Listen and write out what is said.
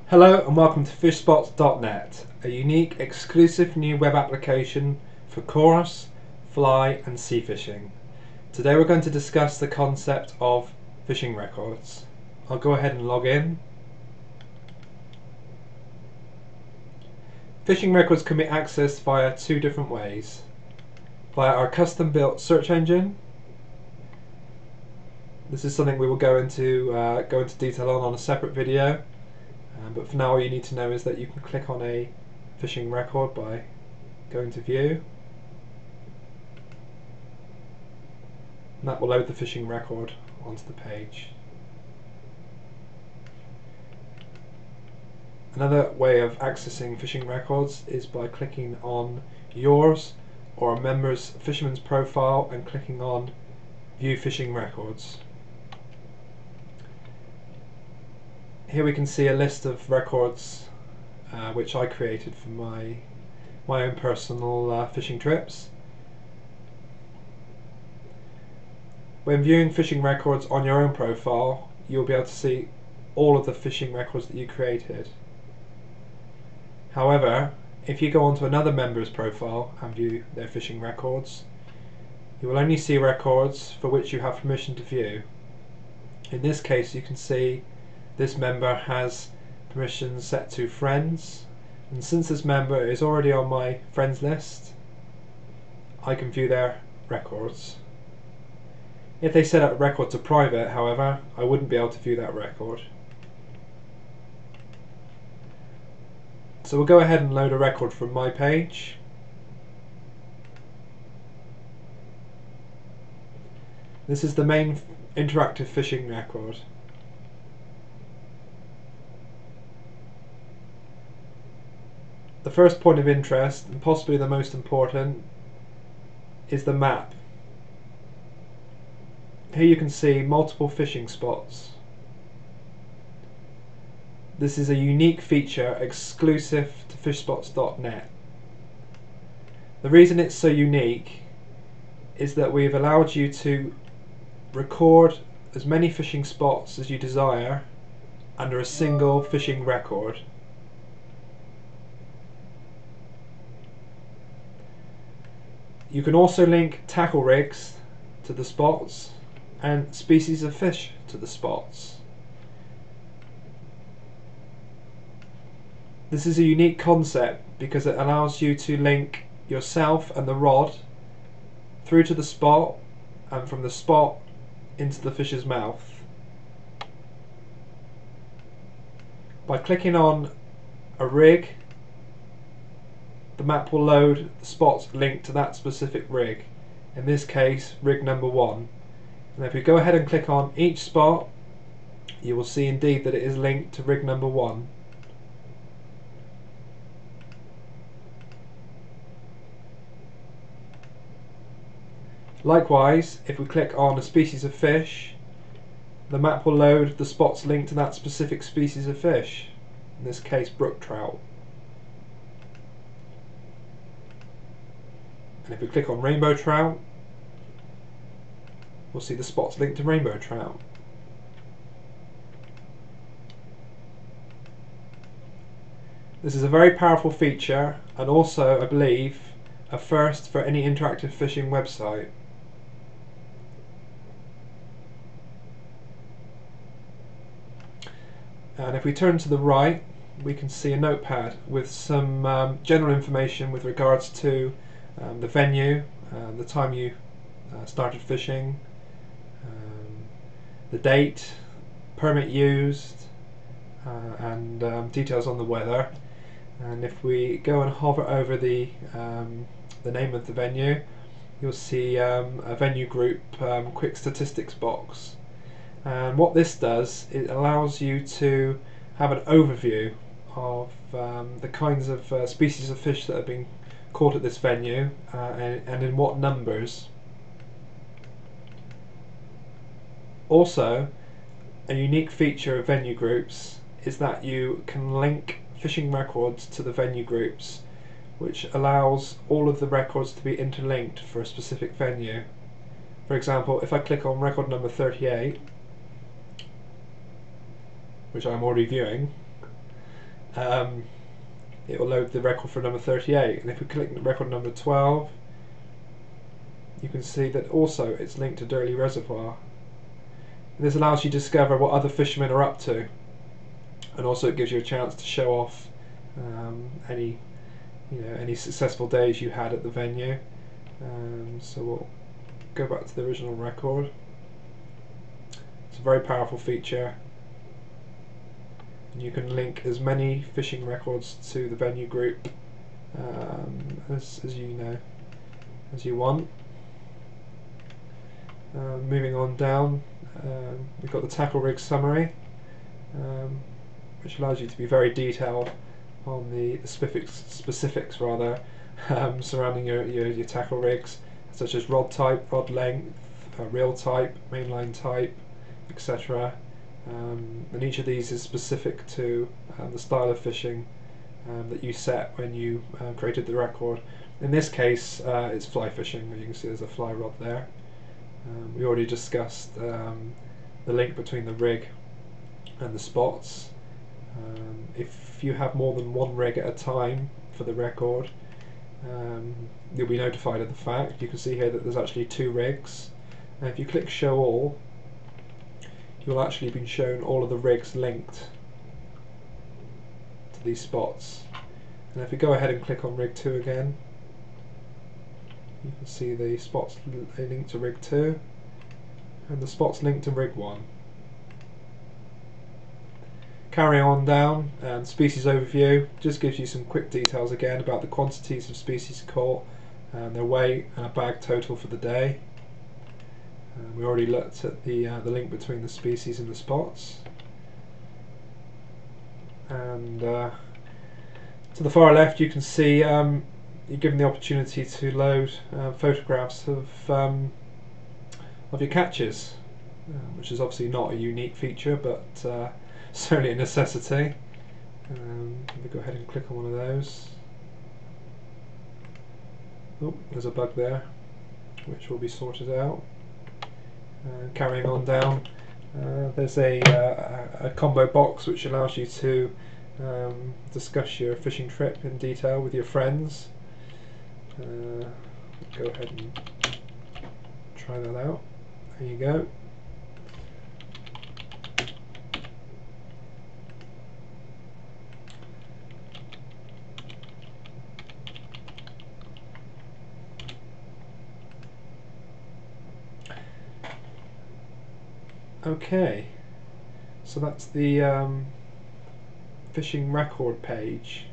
Hello and welcome to fishspots.net, a unique exclusive new web application for chorus, fly and sea fishing. Today we're going to discuss the concept of fishing records. I'll go ahead and log in. Fishing records can be accessed via two different ways. Via our custom built search engine. This is something we will go into detail on a separate video. But for now all you need to know is that you can click on a fishing record by going to view, and that will load the fishing record onto the page. Another way of accessing fishing records is by clicking on yours or a member's fisherman's profile and clicking on view fishing records. Here we can see a list of records which I created for my own personal fishing trips. When viewing fishing records on your own profile, you'll be able to see all of the fishing records that you created. However, if you go onto another member's profile and view their fishing records, you will only see records for which you have permission to view. In this case, you can see this member has permissions set to friends, and since this member is already on my friends list, I can view their records. If they set up a record to private, however, I wouldn't be able to view that record. So we'll go ahead and load a record from my page. This is the main interactive fishing record. The first point of interest, and possibly the most important, is the map. Here you can see multiple fishing spots. This is a unique feature exclusive to fishspots.net. The reason it's so unique is that we've allowed you to record as many fishing spots as you desire under a single fishing record. You can also link tackle rigs to the spots and species of fish to the spots. This is a unique concept because it allows you to link yourself and the rod through to the spot and from the spot into the fish's mouth. By clicking on a rig, the map will load the spots linked to that specific rig, in this case rig number 1. And if we go ahead and click on each spot, you will see indeed that it is linked to rig number 1. Likewise, if we click on a species of fish, the map will load the spots linked to that specific species of fish, in this case brook trout. And if we click on rainbow trout, we'll see the spots linked to rainbow trout. This is a very powerful feature, and also, I believe, a first for any interactive fishing website. And if we turn to the right, we can see a notepad with some general information with regards to the venue, the time you started fishing, the date, permit used, and details on the weather. And if we go and hover over the name of the venue, you'll see a venue group quick statistics box. And what this does, it allows you to have an overview of the kinds of species of fish that have been caught at this venue and in what numbers. Also, a unique feature of venue groups is that you can link fishing records to the venue groups, which allows all of the records to be interlinked for a specific venue. For example, if I click on record number 38, which I'm already viewing, it will load the record for number 38, and if we click record number 12, you can see that also it's linked to Durley Reservoir. And this allows you to discover what other fishermen are up to, and also it gives you a chance to show off any successful days you had at the venue. So we'll go back to the original record. It's a very powerful feature. You can link as many fishing records to the venue group as you want. Moving on down, we've got the tackle rig summary, which allows you to be very detailed on the specifics surrounding your tackle rigs, such as rod type, rod length, reel type, mainline type, etc. And each of these is specific to the style of fishing that you set when you created the record. In this case, it's fly fishing. As you can see, there's a fly rod there. We already discussed the link between the rig and the spots. If you have more than one rig at a time for the record, you'll be notified of the fact. You can see here that there's actually 2 rigs. And if you click show all, you'll actually be shown all of the rigs linked to these spots. And if we go ahead and click on rig 2 again, you can see the spots linked to rig 2 and the spots linked to rig 1. Carry on down, and species overview just gives you some quick details again about the quantities of species caught and their weight and a bag total for the day. We already looked at the link between the species and the spots. And to the far left you can see you're given the opportunity to load photographs of your catches, which is obviously not a unique feature, but certainly a necessity. Let me go ahead and click on one of those. Oh, there's a bug there, which will be sorted out. Carrying on down, there's a combo box which allows you to discuss your fishing trip in detail with your friends. Go ahead and try that out. There you go. Okay, so that's the fishing record page.